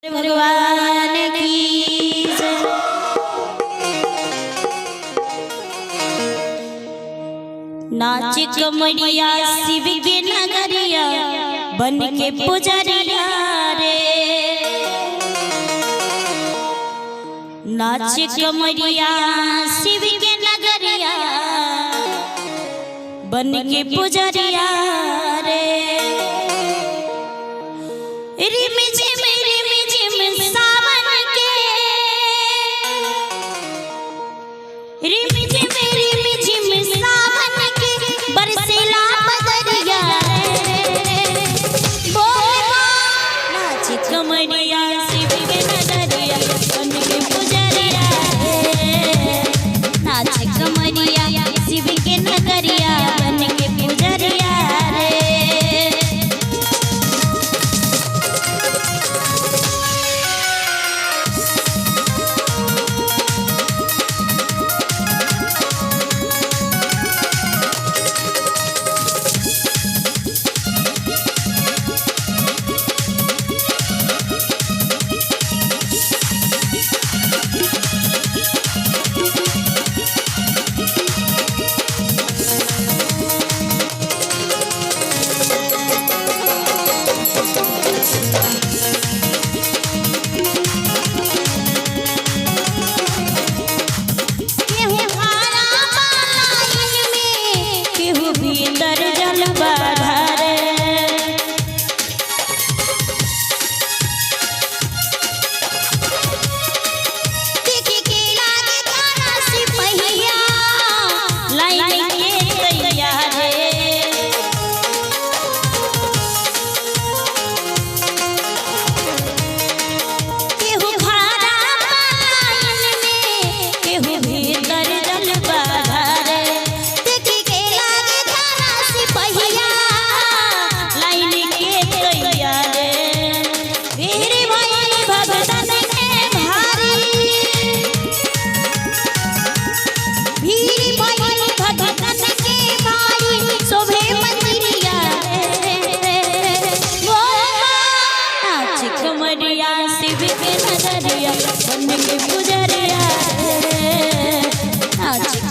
भगवान की जय। नाच कमरिया शिव के नगरिया बन के पुजरिया रे। नाच कमरिया शिव के नगरिया बन के पुजरिया रे। रिम झिम सावन के रिम झिम सावन के बरसेला बदरिया रे। बोल नाच कमरिया शिव के नगरिया बन के पुजरिया रे। नाच कमरिया शिव के नगरिया बन के पुजरिया रे।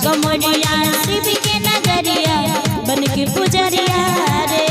कमरिया शिव के नगरिया बन के पुजरिया रे।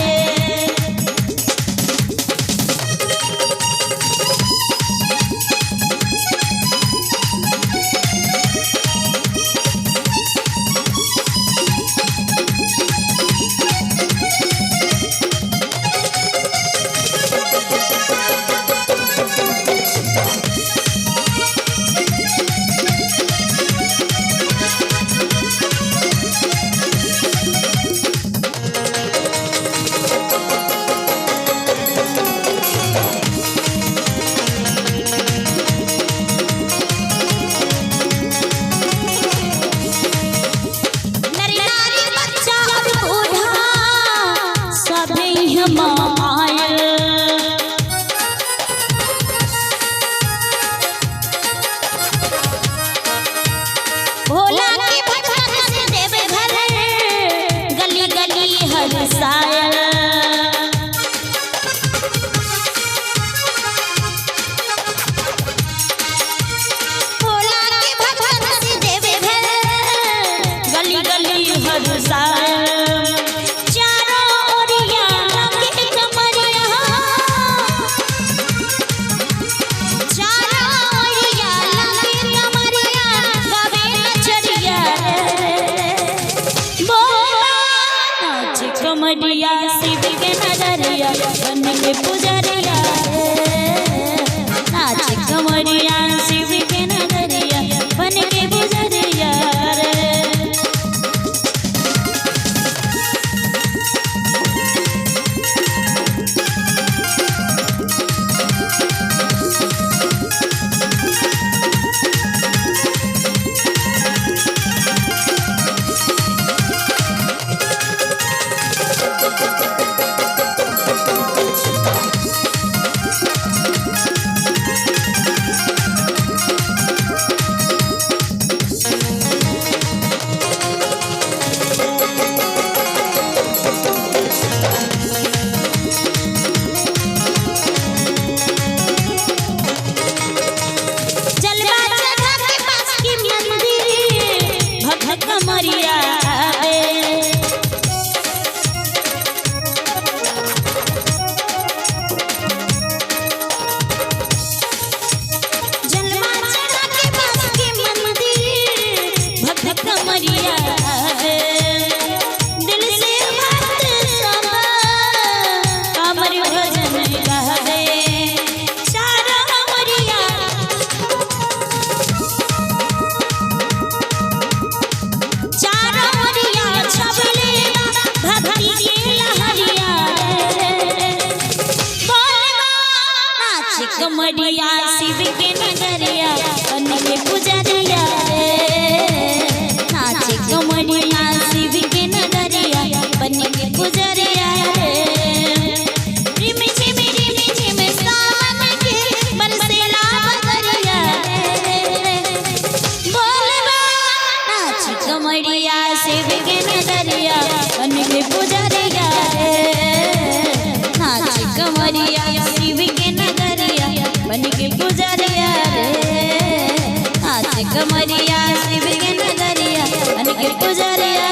भोला के भजन से देवे घर गली गली हरसाया। भोला के भजन से देवे घर गली गली हरसाया। कमरिया शिव के नगरिया बन के पुजरिया रे। नाच कमरिया शिव के नगरिया बन के पुजरिया रे। कमरिया शिव के नगरिया बन के पुजरिया रे नाचे कमरिया शिव के नगरिया बन के पुजरिया रे रिम झिम सावन के बरसेला बदरिया रे बोलबा नाचे कमरिया शिव के नगरिया बन के पुजरिया रे नाचे कमरिया शिव के नगरिया बन के पुजरिया रे नाचे कमरिया शिव के नगरिया बन के पुजरिया